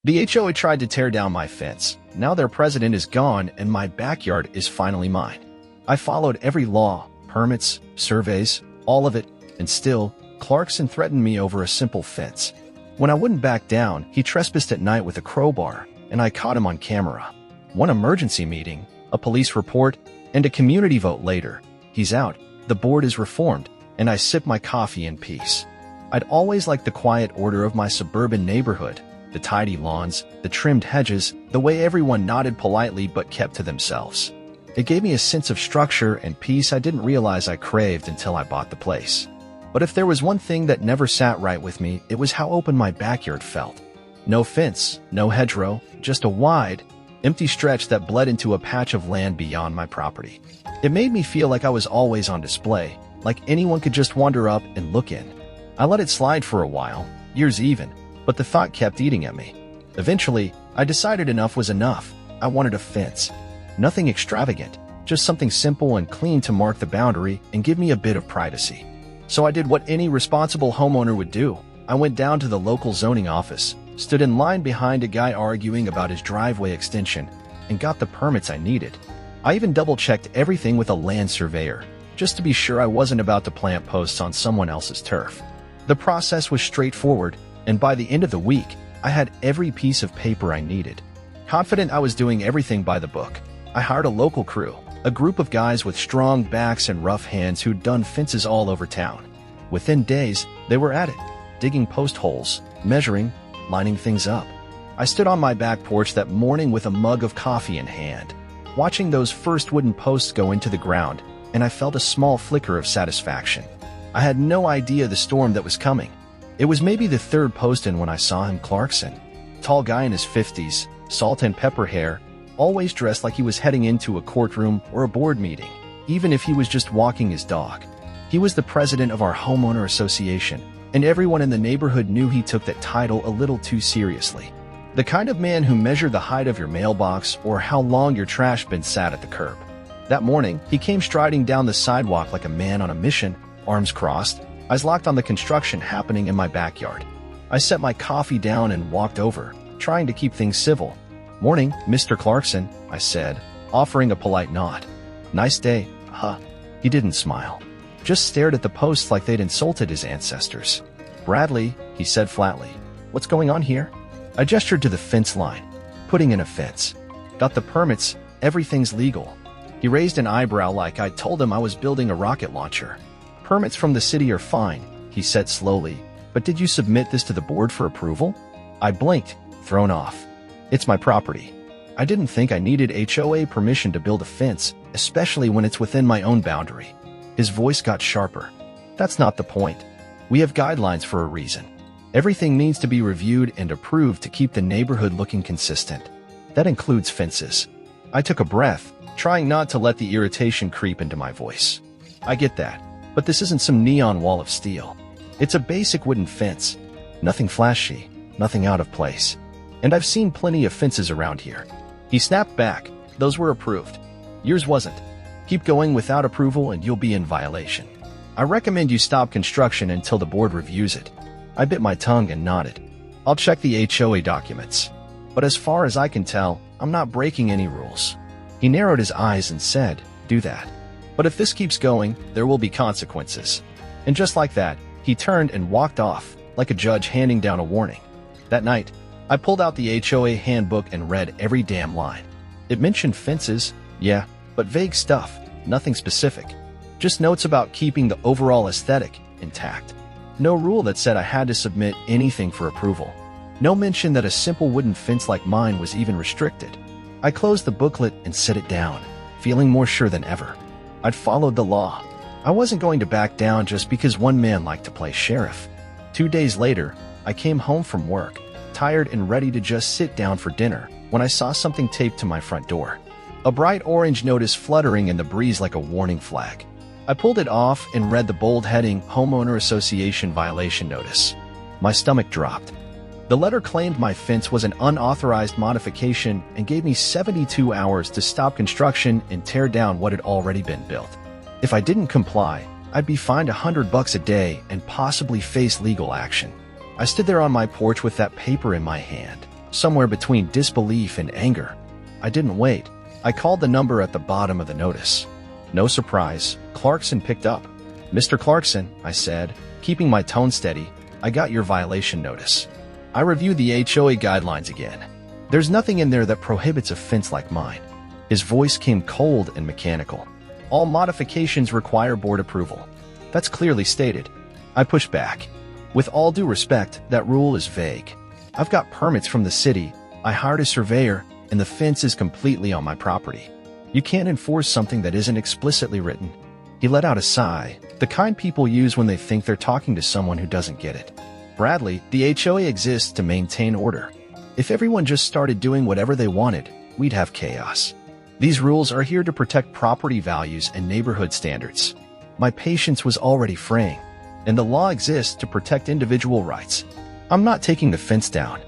The HOA tried to tear down my fence. Now their president is gone and my backyard is finally mine. I followed every law, permits, surveys, all of it, and still, Clarkson threatened me over a simple fence. When I wouldn't back down, he trespassed at night with a crowbar, and I caught him on camera. One emergency meeting, a police report, and a community vote later. He's out, the board is reformed, and I sip my coffee in peace. I'd always liked the quiet order of my suburban neighborhood. The tidy lawns, the trimmed hedges, the way everyone nodded politely but kept to themselves. It gave me a sense of structure and peace I didn't realize I craved until I bought the place. But if there was one thing that never sat right with me, it was how open my backyard felt. No fence, no hedgerow, just a wide, empty stretch that bled into a patch of land beyond my property. It made me feel like I was always on display, like anyone could just wander up and look in. I let it slide for a while, years even, but the thought kept eating at me. Eventually, I decided enough was enough. I wanted a fence. Nothing extravagant, just something simple and clean to mark the boundary and give me a bit of privacy. So I did what any responsible homeowner would do. I went down to the local zoning office, stood in line behind a guy arguing about his driveway extension, and got the permits I needed. I even double-checked everything with a land surveyor, just to be sure I wasn't about to plant posts on someone else's turf. The process was straightforward, and by the end of the week, I had every piece of paper I needed. Confident I was doing everything by the book, I hired a local crew, a group of guys with strong backs and rough hands who'd done fences all over town. Within days, they were at it, digging post holes, measuring, lining things up. I stood on my back porch that morning with a mug of coffee in hand, watching those first wooden posts go into the ground, and I felt a small flicker of satisfaction. I had no idea the storm that was coming. It was maybe the third post in when I saw him, Clarkson. Tall guy in his 50s, salt and pepper hair, always dressed like he was heading into a courtroom or a board meeting, even if he was just walking his dog. He was the president of our homeowner association, and everyone in the neighborhood knew he took that title a little too seriously. The kind of man who measured the height of your mailbox or how long your trash bin sat at the curb. That morning, he came striding down the sidewalk like a man on a mission, arms crossed, eyes locked on the construction happening in my backyard. I set my coffee down and walked over, trying to keep things civil. "Morning, Mr. Clarkson," I said, offering a polite nod. "Nice day, huh?" He didn't smile, just stared at the posts like they'd insulted his ancestors. "Bradley," he said flatly, "what's going on here?" I gestured to the fence line. "Putting in a fence. Got the permits, everything's legal." He raised an eyebrow like I'd told him I was building a rocket launcher. "Permits from the city are fine," he said slowly, "but did you submit this to the board for approval?" I blinked, thrown off. It's my property. I didn't think I needed HOA permission to build a fence, especially when it's within my own boundary. His voice got sharper. "That's not the point. We have guidelines for a reason. Everything needs to be reviewed and approved to keep the neighborhood looking consistent. That includes fences." I took a breath, trying not to let the irritation creep into my voice. "I get that, but this isn't some neon wall of steel. It's a basic wooden fence. Nothing flashy, nothing out of place. And I've seen plenty of fences around here." He snapped back. "Those were approved. Yours wasn't. Keep going without approval and you'll be in violation. I recommend you stop construction until the board reviews it." I bit my tongue and nodded. "I'll check the HOA documents. But as far as I can tell, I'm not breaking any rules." He narrowed his eyes and said, "Do that. But if this keeps going, there will be consequences." And just like that, he turned and walked off, like a judge handing down a warning. That night, I pulled out the HOA handbook and read every damn line. It mentioned fences, yeah, but vague stuff, nothing specific. Just notes about keeping the overall aesthetic intact. No rule that said I had to submit anything for approval. No mention that a simple wooden fence like mine was even restricted. I closed the booklet and set it down, feeling more sure than ever. I'd followed the law. I wasn't going to back down just because one man liked to play sheriff. 2 days later, I came home from work, tired and ready to just sit down for dinner, when I saw something taped to my front door. A bright orange notice fluttering in the breeze like a warning flag. I pulled it off and read the bold heading, "Homeowner Association Violation Notice." My stomach dropped. The letter claimed my fence was an unauthorized modification and gave me 72 hours to stop construction and tear down what had already been built. If I didn't comply, I'd be fined $100 a day and possibly face legal action. I stood there on my porch with that paper in my hand, somewhere between disbelief and anger. I didn't wait. I called the number at the bottom of the notice. No surprise, Clarkson picked up. "Mr. Clarkson," I said, keeping my tone steady, "I got your violation notice. I reviewed the HOA guidelines again. There's nothing in there that prohibits a fence like mine." His voice came cold and mechanical. "All modifications require board approval. That's clearly stated." I pushed back. "With all due respect, that rule is vague. I've got permits from the city, I hired a surveyor, and the fence is completely on my property. You can't enforce something that isn't explicitly written." He let out a sigh, the kind people use when they think they're talking to someone who doesn't get it. "Bradley, the HOA exists to maintain order. If everyone just started doing whatever they wanted, we'd have chaos. These rules are here to protect property values and neighborhood standards." My patience was already fraying, and the law exists to protect individual rights. "I'm not taking the fence down.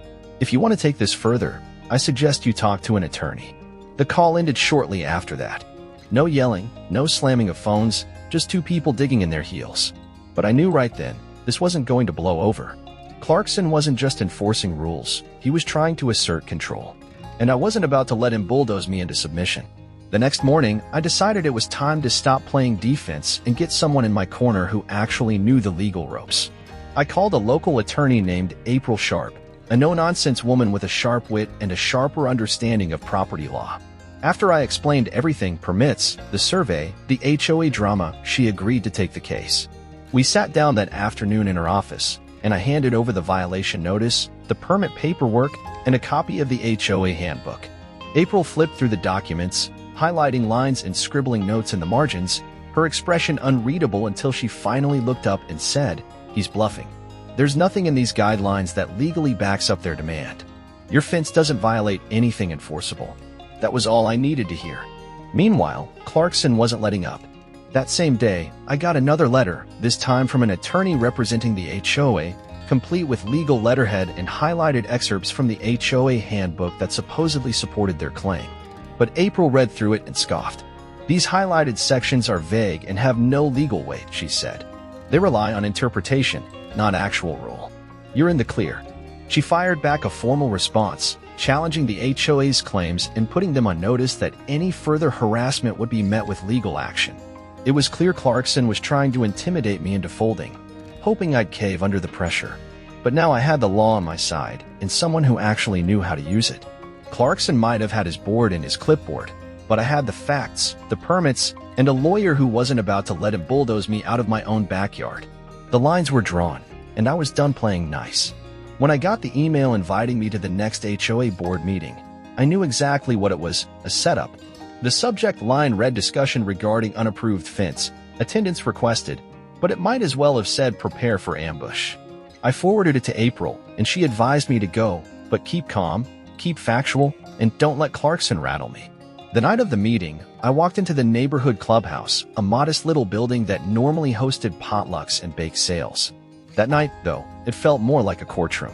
If you want to take this further, I suggest you talk to an attorney." The call ended shortly after that. No yelling, no slamming of phones, just two people digging in their heels. But I knew right then, this wasn't going to blow over. Clarkson wasn't just enforcing rules, he was trying to assert control. And I wasn't about to let him bulldoze me into submission. The next morning, I decided it was time to stop playing defense and get someone in my corner who actually knew the legal ropes. I called a local attorney named April Sharp, a no-nonsense woman with a sharp wit and a sharper understanding of property law. After I explained everything: permits, the survey, the HOA drama, she agreed to take the case. We sat down that afternoon in her office, and I handed over the violation notice, the permit paperwork, and a copy of the HOA handbook. April flipped through the documents, highlighting lines and scribbling notes in the margins, her expression unreadable until she finally looked up and said, "He's bluffing. There's nothing in these guidelines that legally backs up their demand. Your fence doesn't violate anything enforceable." That was all I needed to hear. Meanwhile, Clarkson wasn't letting up. That same day, I got another letter, this time from an attorney representing the HOA, complete with legal letterhead and highlighted excerpts from the HOA handbook that supposedly supported their claim. But April read through it and scoffed. "These highlighted sections are vague and have no legal weight," she said. "They rely on interpretation, not actual rule. You're in the clear." She fired back a formal response, challenging the HOA's claims and putting them on notice that any further harassment would be met with legal action. It was clear Clarkson was trying to intimidate me into folding, hoping I'd cave under the pressure. But now I had the law on my side, and someone who actually knew how to use it. Clarkson might have had his board and his clipboard, but I had the facts, the permits, and a lawyer who wasn't about to let him bulldoze me out of my own backyard. The lines were drawn, and I was done playing nice. When I got the email inviting me to the next HOA board meeting, I knew exactly what it was: a setup. The subject line read "discussion regarding unapproved fence, attendance requested," but it might as well have said "prepare for ambush." I forwarded it to April, and she advised me to go, but keep calm, keep factual, and don't let Clarkson rattle me. The night of the meeting, I walked into the neighborhood clubhouse, a modest little building that normally hosted potlucks and bake sales. That night, though, it felt more like a courtroom.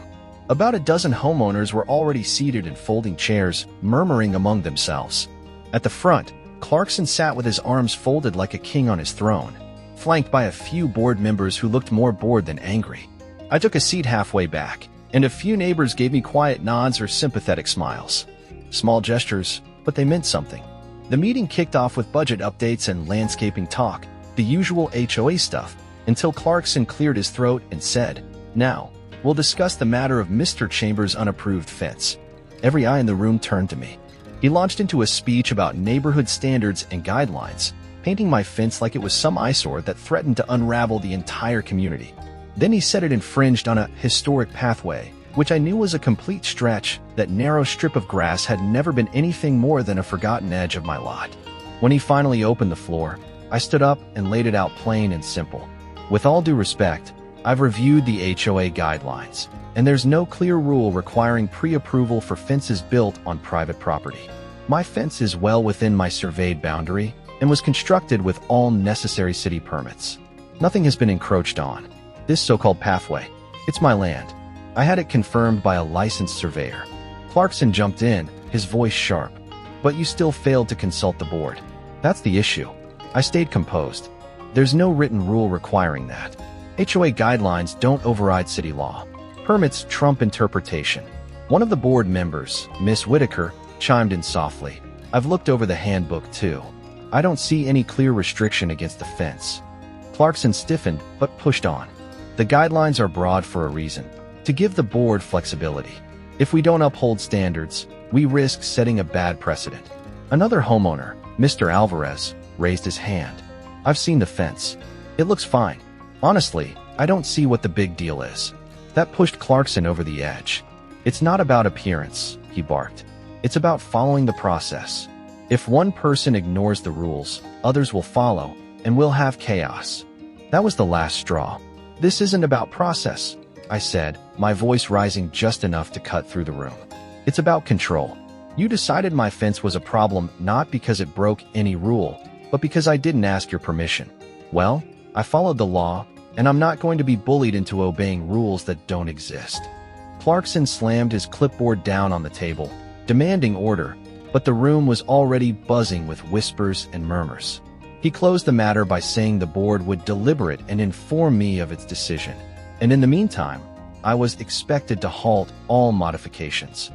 About a dozen homeowners were already seated in folding chairs, murmuring among themselves. At the front, Clarkson sat with his arms folded like a king on his throne, flanked by a few board members who looked more bored than angry. I took a seat halfway back, and a few neighbors gave me quiet nods or sympathetic smiles. Small gestures, but they meant something. The meeting kicked off with budget updates and landscaping talk, the usual HOA stuff, until Clarkson cleared his throat and said, "Now, we'll discuss the matter of Mr. Chambers' unapproved fence." Every eye in the room turned to me. He launched into a speech about neighborhood standards and guidelines, painting my fence like it was some eyesore that threatened to unravel the entire community. Then he said it infringed on a historic pathway, which I knew was a complete stretch. That narrow strip of grass had never been anything more than a forgotten edge of my lot. When he finally opened the floor, I stood up and laid it out plain and simple. With all due respect, I've reviewed the HOA guidelines, and there's no clear rule requiring pre-approval for fences built on private property. My fence is well within my surveyed boundary and was constructed with all necessary city permits. Nothing has been encroached on. This so-called pathway, it's my land. I had it confirmed by a licensed surveyor. Clarkson jumped in, his voice sharp. "But you still failed to consult the board. That's the issue." I stayed composed. There's no written rule requiring that. HOA guidelines don't override city law. Permits trump interpretation. One of the board members, Miss Whitaker, chimed in softly. I've looked over the handbook too. I don't see any clear restriction against the fence. Clarkson stiffened, but pushed on. The guidelines are broad for a reason, to give the board flexibility. If we don't uphold standards, we risk setting a bad precedent. Another homeowner, Mr. Alvarez, raised his hand. I've seen the fence. It looks fine. Honestly, I don't see what the big deal is. That pushed Clarkson over the edge. It's not about appearance, he barked. It's about following the process. If one person ignores the rules, others will follow, and we'll have chaos. That was the last straw. This isn't about process, I said, my voice rising just enough to cut through the room. It's about control. You decided my fence was a problem not because it broke any rule, but because I didn't ask your permission. Well, I followed the law, and I'm not going to be bullied into obeying rules that don't exist. Clarkson slammed his clipboard down on the table, demanding order, but the room was already buzzing with whispers and murmurs. He closed the matter by saying the board would deliberate and inform me of its decision. And in the meantime, I was expected to halt all modifications.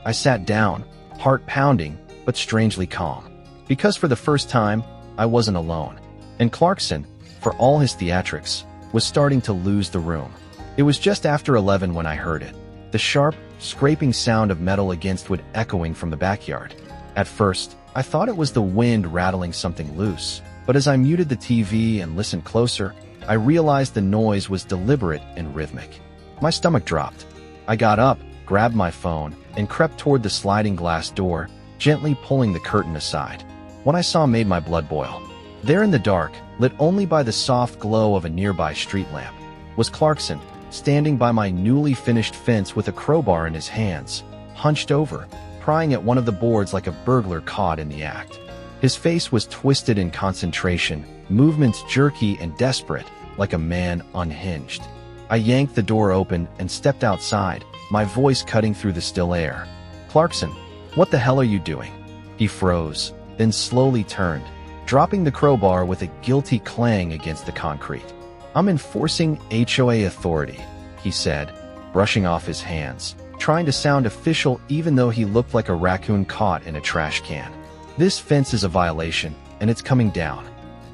I sat down, heart pounding, but strangely calm. Because for the first time, I wasn't alone. And Clarkson, for all his theatrics, was starting to lose the room. It was just after 11 when I heard it. The sharp, scraping sound of metal against wood echoing from the backyard. At first, I thought it was the wind rattling something loose, but as I muted the TV and listened closer, I realized the noise was deliberate and rhythmic. My stomach dropped. I got up, grabbed my phone, and crept toward the sliding glass door, gently pulling the curtain aside. What I saw made my blood boil. There in the dark, lit only by the soft glow of a nearby street lamp, was Clarkson, standing by my newly finished fence with a crowbar in his hands, hunched over, prying at one of the boards like a burglar caught in the act. His face was twisted in concentration, movements jerky and desperate, like a man unhinged. I yanked the door open and stepped outside, my voice cutting through the still air. Clarkson, what the hell are you doing? He froze, then slowly turned, dropping the crowbar with a guilty clang against the concrete. I'm enforcing HOA authority, he said, brushing off his hands, trying to sound official even though he looked like a raccoon caught in a trash can. This fence is a violation, and it's coming down.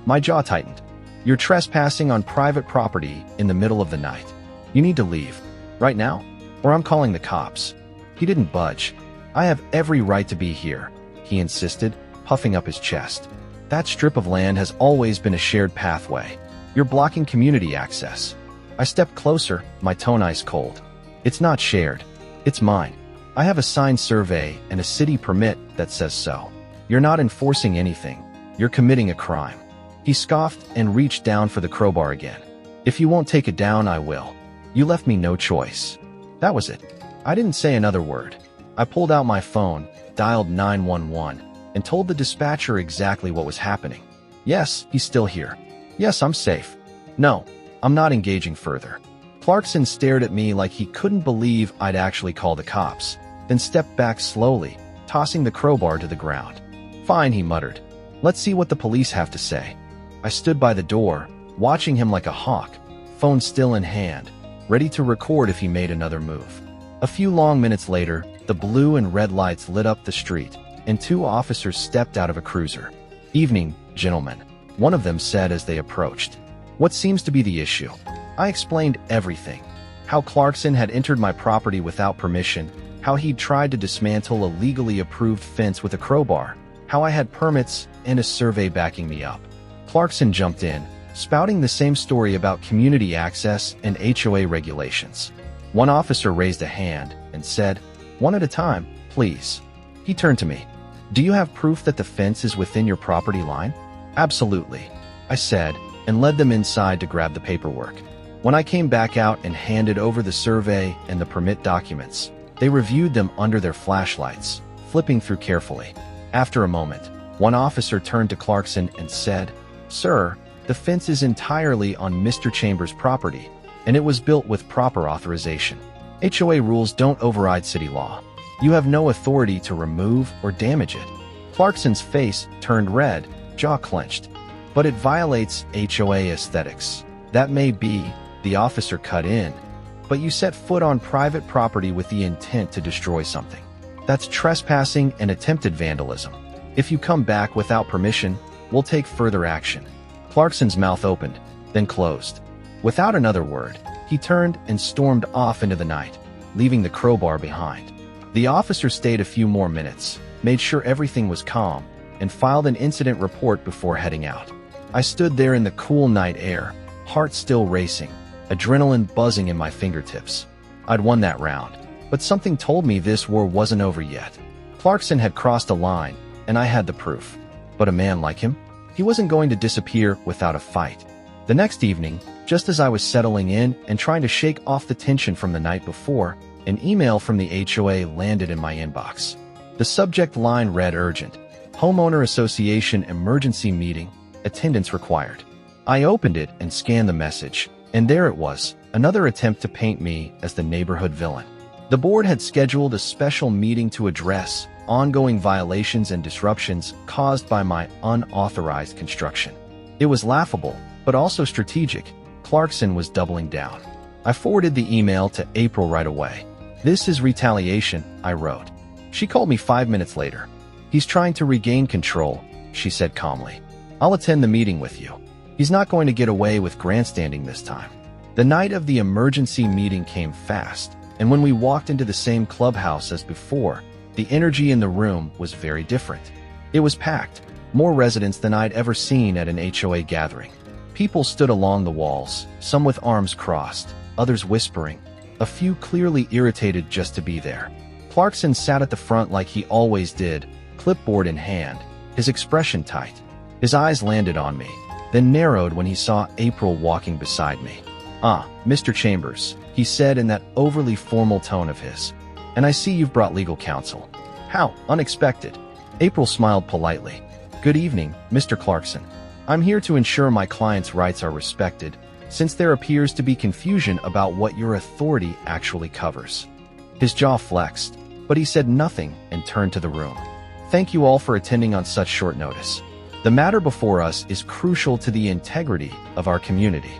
My jaw tightened. You're trespassing on private property in the middle of the night. You need to leave. Right now, or I'm calling the cops. He didn't budge. I have every right to be here, he insisted, puffing up his chest. That strip of land has always been a shared pathway. You're blocking community access. I stepped closer, my tone ice cold. It's not shared. It's mine. I have a signed survey and a city permit that says so. You're not enforcing anything. You're committing a crime. He scoffed and reached down for the crowbar again. If you won't take it down, I will. You left me no choice. That was it. I didn't say another word. I pulled out my phone, dialed 911, and told the dispatcher exactly what was happening. Yes, he's still here. Yes, I'm safe. No, I'm not engaging further. Clarkson stared at me like he couldn't believe I'd actually call the cops, then stepped back slowly, tossing the crowbar to the ground. Fine, he muttered. Let's see what the police have to say. I stood by the door, watching him like a hawk, phone still in hand, ready to record if he made another move. A few long minutes later, the blue and red lights lit up the street, and two officers stepped out of a cruiser. Evening, gentlemen, one of them said as they approached. What seems to be the issue? I explained everything. How Clarkson had entered my property without permission, how he'd tried to dismantle a legally approved fence with a crowbar, how I had permits and a survey backing me up. Clarkson jumped in, spouting the same story about community access and HOA regulations. One officer raised a hand and said, "One at a time, please." He turned to me. "Do you have proof that the fence is within your property line?" "Absolutely," I said, and led them inside to grab the paperwork. When I came back out and handed over the survey and the permit documents, they reviewed them under their flashlights, flipping through carefully. After a moment, one officer turned to Clarkson and said, "Sir, the fence is entirely on Mr. Chambers' property, and it was built with proper authorization. HOA rules don't override city law. You have no authority to remove or damage it." Clarkson's face turned red, jaw clenched. "But it violates HOA aesthetics." "That may be," the officer cut in, but you set foot on private property with the intent to destroy something. That's trespassing and attempted vandalism. If you come back without permission, we'll take further action." Clarkson's mouth opened, then closed. Without another word, he turned and stormed off into the night, leaving the crowbar behind. The officer stayed a few more minutes, made sure everything was calm, and filed an incident report before heading out. I stood there in the cool night air, heart still racing, adrenaline buzzing in my fingertips. I'd won that round, but something told me this war wasn't over yet. Clarkson had crossed a line, and I had the proof. But a man like him? He wasn't going to disappear without a fight. The next evening, just as I was settling in and trying to shake off the tension from the night before, an email from the HOA landed in my inbox. The subject line read urgent, Homeowner Association emergency meeting, attendance required. I opened it and scanned the message, and there it was, another attempt to paint me as the neighborhood villain. The board had scheduled a special meeting to address ongoing violations and disruptions caused by my unauthorized construction. It was laughable, but also strategic. Clarkson was doubling down. I forwarded the email to April right away. "This is retaliation," I wrote. She called me 5 minutes later. "He's trying to regain control," she said calmly. "I'll attend the meeting with you. He's not going to get away with grandstanding this time." The night of the emergency meeting came fast, and when we walked into the same clubhouse as before, the energy in the room was very different. It was packed, more residents than I'd ever seen at an HOA gathering. People stood along the walls, some with arms crossed, others whispering, a few clearly irritated just to be there. Clarkson sat at the front like he always did, clipboard in hand, his expression tight. His eyes landed on me, then narrowed when he saw April walking beside me. "Ah, Mr. Chambers," he said in that overly formal tone of his. "And I see you've brought legal counsel. How unexpected." April smiled politely. "Good evening, Mr. Clarkson. I'm here to ensure my client's rights are respected, since there appears to be confusion about what your authority actually covers." His jaw flexed, but he said nothing and turned to the room. "Thank you all for attending on such short notice. The matter before us is crucial to the integrity of our community."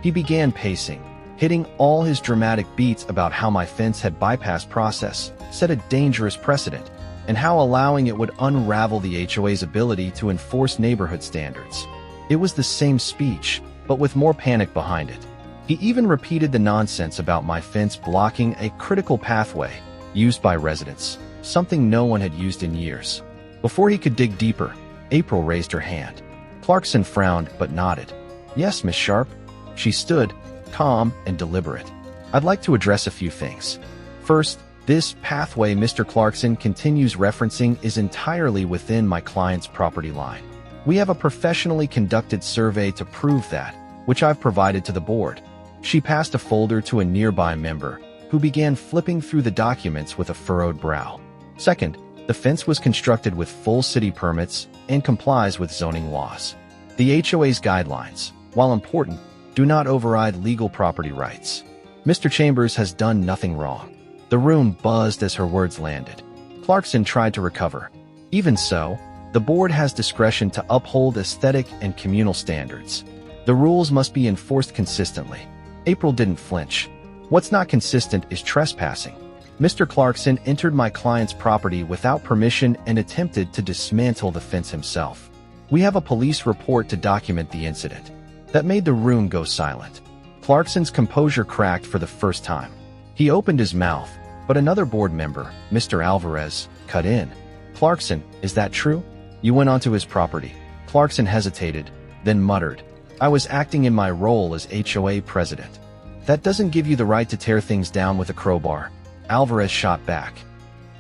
He began pacing, hitting all his dramatic beats about how my fence had bypassed process, set a dangerous precedent, and how allowing it would unravel the HOA's ability to enforce neighborhood standards. It was the same speech, but with more panic behind it. He even repeated the nonsense about my fence blocking a critical pathway used by residents, something no one had used in years. Before he could dig deeper, April raised her hand. Clarkson frowned but nodded. "Yes, Miss Sharp." She stood, calm and deliberate. "I'd like to address a few things. First, this pathway Mr. Clarkson continues referencing is entirely within my client's property line. We have a professionally conducted survey to prove that, which I've provided to the board." She passed a folder to a nearby member, who began flipping through the documents with a furrowed brow. "Second, the fence was constructed with full city permits and complies with zoning laws. The HOA's guidelines, while important, do not override legal property rights. Mr. Chambers has done nothing wrong." The room buzzed as her words landed. Clarkson tried to recover. "Even so, the board has discretion to uphold aesthetic and communal standards. The rules must be enforced consistently." April didn't flinch. "What's not consistent is trespassing. Mr. Clarkson entered my client's property without permission and attempted to dismantle the fence himself. We have a police report to document the incident." That made the room go silent. Clarkson's composure cracked for the first time. He opened his mouth, but another board member, Mr. Alvarez, cut in. "Clarkson, is that true? You went onto his property." Clarkson hesitated, then muttered, "I was acting in my role as HOA president." "That doesn't give you the right to tear things down with a crowbar," Alvarez shot back.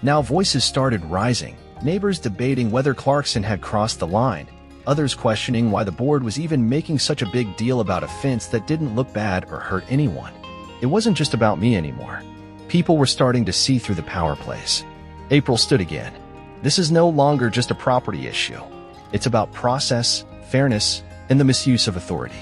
Now voices started rising, neighbors debating whether Clarkson had crossed the line, others questioning why the board was even making such a big deal about a fence that didn't look bad or hurt anyone. It wasn't just about me anymore. People were starting to see through the power plays. April stood again. "This is no longer just a property issue. It's about process, fairness, and the misuse of authority.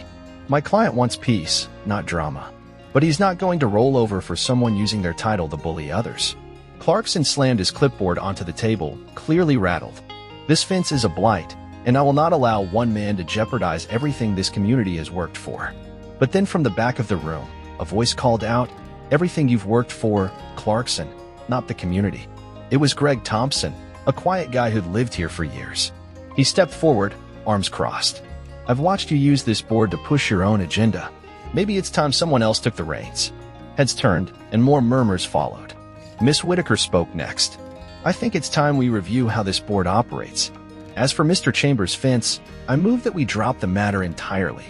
My client wants peace, not drama. But he's not going to roll over for someone using their title to bully others." Clarkson slammed his clipboard onto the table, clearly rattled. "This fence is a blight, and I will not allow one man to jeopardize everything this community has worked for." But then from the back of the room, a voice called out, Everything you've worked for, Clarkson, not the community. It was Greg Thompson, a quiet guy who'd lived here for years. He stepped forward, arms crossed. I've watched you use this board to push your own agenda. Maybe it's time someone else took the reins. Heads turned, and more murmurs followed. Miss Whitaker spoke next. I think it's time we review how this board operates. As for Mr. Chambers' fence, I move that we drop the matter entirely.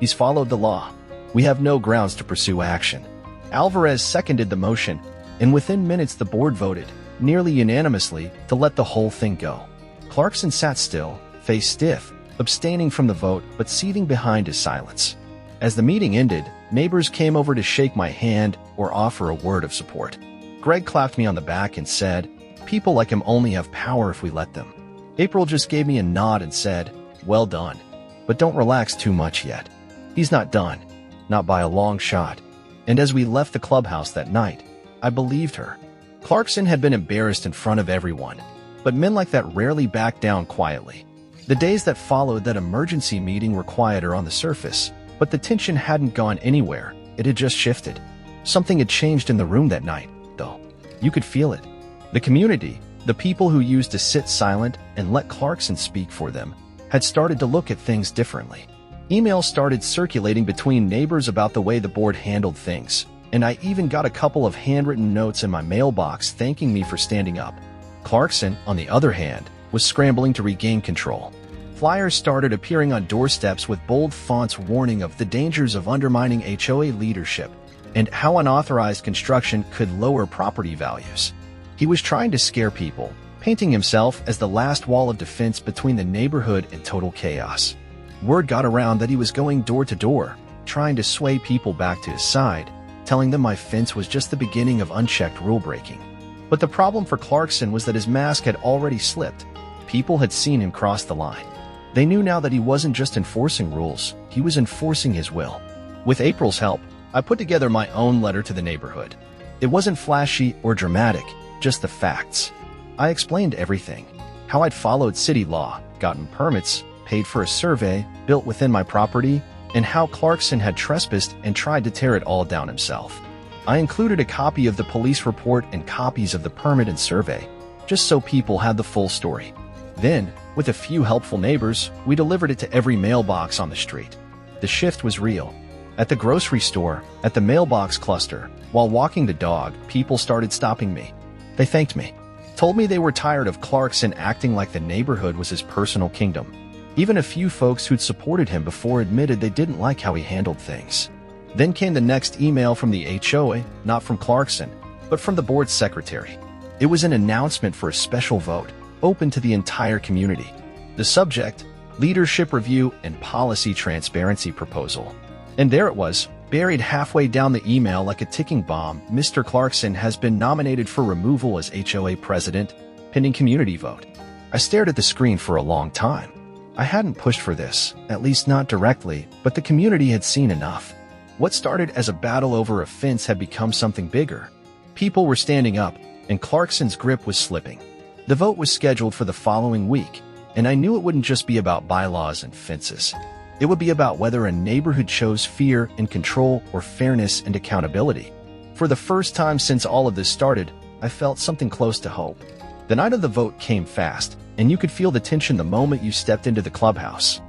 He's followed the law. We have no grounds to pursue action. Alvarez seconded the motion, and within minutes the board voted, nearly unanimously, to let the whole thing go. Clarkson sat still, face stiff, abstaining from the vote but ceding behind his silence. As the meeting ended, neighbors came over to shake my hand or offer a word of support. Greg clapped me on the back and said, "People like him only have power if we let them." April just gave me a nod and said, "Well done. But don't relax too much yet. He's not done. Not by a long shot." And as we left the clubhouse that night, I believed her. Clarkson had been embarrassed in front of everyone, but men like that rarely back down quietly. The days that followed that emergency meeting were quieter on the surface, but the tension hadn't gone anywhere. It had just shifted. Something had changed in the room that night, though. You could feel it. The community, the people who used to sit silent and let Clarkson speak for them, had started to look at things differently. Emails started circulating between neighbors about the way the board handled things, and I even got a couple of handwritten notes in my mailbox thanking me for standing up. Clarkson, on the other hand, was scrambling to regain control. Flyers started appearing on doorsteps with bold fonts warning of the dangers of undermining HOA leadership and how unauthorized construction could lower property values. He was trying to scare people, painting himself as the last wall of defense between the neighborhood and total chaos. Word got around that he was going door to door, trying to sway people back to his side, telling them my fence was just the beginning of unchecked rule-breaking. But the problem for Clarkson was that his mask had already slipped. People had seen him cross the line. They knew now that he wasn't just enforcing rules, he was enforcing his will. With April's help, I put together my own letter to the neighborhood. It wasn't flashy or dramatic, just the facts. I explained everything. How I'd followed city law, gotten permits, paid for a survey, built within my property, and how Clarkson had trespassed and tried to tear it all down himself. I included a copy of the police report and copies of the permit and survey, just so people had the full story. Then, with a few helpful neighbors, we delivered it to every mailbox on the street. The shift was real. At the grocery store, at the mailbox cluster, while walking the dog, people started stopping me. They thanked me, told me they were tired of Clarkson acting like the neighborhood was his personal kingdom. Even a few folks who'd supported him before admitted they didn't like how he handled things. Then came the next email from the HOA, not from Clarkson, but from the board's secretary. It was an announcement for a special vote, open to the entire community. The subject, Leadership Review and Policy Transparency Proposal. And there it was, buried halfway down the email like a ticking bomb. Mr. Clarkson has been nominated for removal as HOA president, pending community vote. I stared at the screen for a long time. I hadn't pushed for this, at least not directly, but the community had seen enough. What started as a battle over a fence had become something bigger. People were standing up, and Clarkson's grip was slipping. The vote was scheduled for the following week, and I knew it wouldn't just be about bylaws and fences. It would be about whether a neighborhood chose fear and control or fairness and accountability. For the first time since all of this started, I felt something close to hope. The night of the vote came fast, and you could feel the tension the moment you stepped into the clubhouse.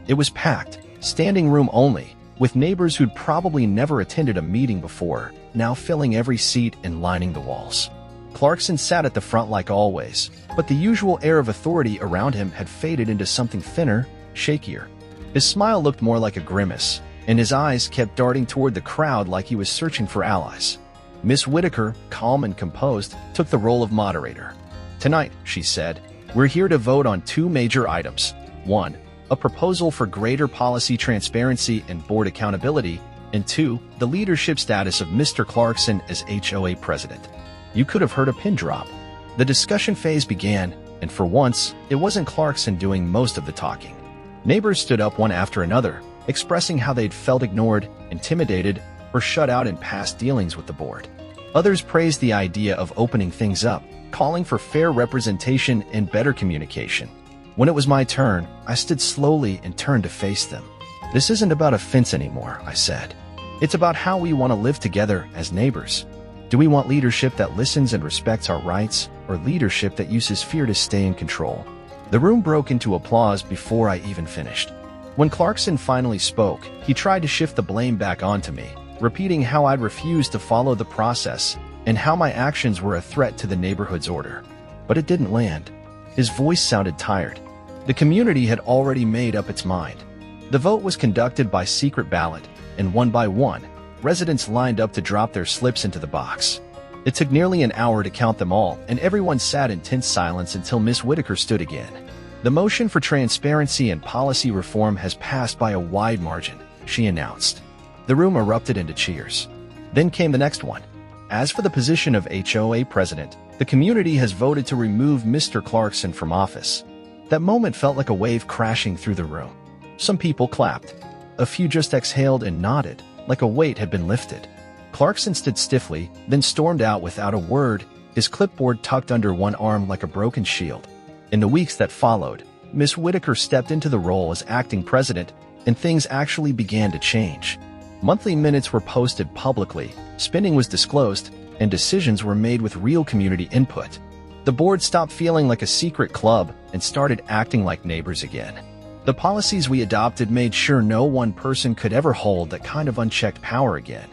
It was packed, standing room only, with neighbors who'd probably never attended a meeting before, now filling every seat and lining the walls. Clarkson sat at the front like always, but the usual air of authority around him had faded into something thinner, shakier. His smile looked more like a grimace, and his eyes kept darting toward the crowd like he was searching for allies. Miss Whitaker, calm and composed, took the role of moderator. "Tonight," she said, "we're here to vote on two major items. 1. A proposal for greater policy transparency and board accountability, and 2. The leadership status of Mr. Clarkson as HOA president." You could have heard a pin drop. The discussion phase began, and for once, it wasn't Clarkson doing most of the talking. Neighbors stood up one after another, expressing how they'd felt ignored, intimidated, or shut out in past dealings with the board. Others praised the idea of opening things up, calling for fair representation and better communication. When it was my turn, I stood slowly and turned to face them. "This isn't about a fence anymore," I said. It's about how we want to live together as neighbors. Do we want leadership that listens and respects our rights, or leadership that uses fear to stay in control? The room broke into applause before I even finished. When Clarkson finally spoke, he tried to shift the blame back onto me, repeating how I'd refused to follow the process and how my actions were a threat to the neighborhood's order. But it didn't land. His voice sounded tired. The community had already made up its mind. The vote was conducted by secret ballot, and one by one, residents lined up to drop their slips into the box. It took nearly an hour to count them all, and everyone sat in tense silence until Miss Whitaker stood again. The motion for transparency and policy reform has passed by a wide margin, she announced. The room erupted into cheers. Then came the next one. As for the position of HOA president, the community has voted to remove Mr. Clarkson from office. That moment felt like a wave crashing through the room. Some people clapped. A few just exhaled and nodded, like a weight had been lifted. Clarkson stood stiffly, then stormed out without a word, his clipboard tucked under one arm like a broken shield. In the weeks that followed, Miss Whitaker stepped into the role as acting president, and things actually began to change. Monthly minutes were posted publicly, spending was disclosed, and decisions were made with real community input. The board stopped feeling like a secret club and started acting like neighbors again. The policies we adopted made sure no one person could ever hold that kind of unchecked power again.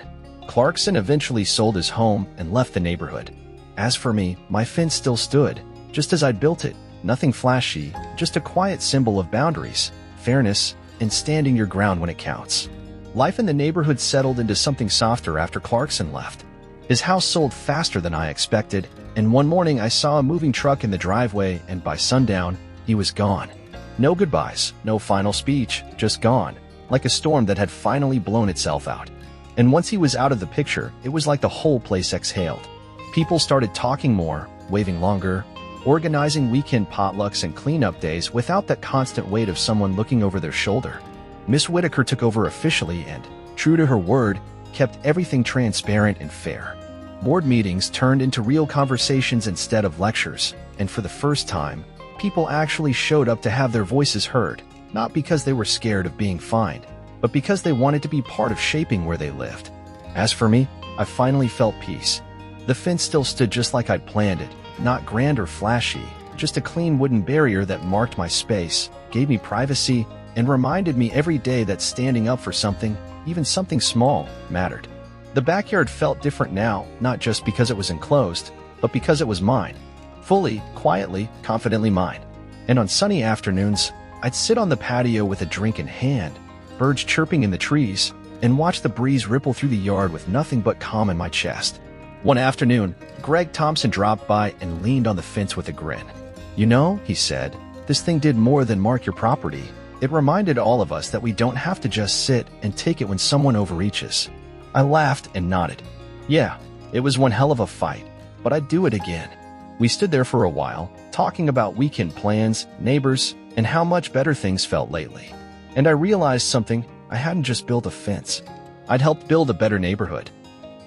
Clarkson eventually sold his home and left the neighborhood. As for me, my fence still stood, just as I'd built it. Nothing flashy, just a quiet symbol of boundaries, fairness, and standing your ground when it counts. Life in the neighborhood settled into something softer after Clarkson left. His house sold faster than I expected, and one morning I saw a moving truck in the driveway, and by sundown, he was gone. No goodbyes, no final speech, just gone, like a storm that had finally blown itself out. And once he was out of the picture, it was like the whole place exhaled. People started talking more, waving longer, organizing weekend potlucks and cleanup days without that constant weight of someone looking over their shoulder. Miss Whitaker took over officially and, true to her word, kept everything transparent and fair. Board meetings turned into real conversations instead of lectures, and for the first time, people actually showed up to have their voices heard, not because they were scared of being fined, but because they wanted to be part of shaping where they lived. As for me, I finally felt peace. The fence still stood just like I'd planned it, not grand or flashy, just a clean wooden barrier that marked my space, gave me privacy, and reminded me every day that standing up for something, even something small, mattered. The backyard felt different now, not just because it was enclosed, but because it was mine. Fully, quietly, confidently mine. And on sunny afternoons, I'd sit on the patio with a drink in hand, birds chirping in the trees, and watch the breeze ripple through the yard with nothing but calm in my chest. One afternoon, Greg Thompson dropped by and leaned on the fence with a grin. "You know," he said, "this thing did more than mark your property. It reminded all of us that we don't have to just sit and take it when someone overreaches." I laughed and nodded. Yeah, it was one hell of a fight, but I'd do it again. We stood there for a while, talking about weekend plans, neighbors, and how much better things felt lately. And I realized something: I hadn't just built a fence. I'd helped build a better neighborhood.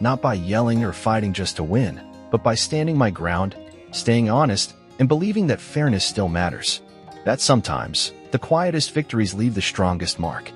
Not by yelling or fighting just to win, but by standing my ground, staying honest, and believing that fairness still matters. That sometimes, the quietest victories leave the strongest mark.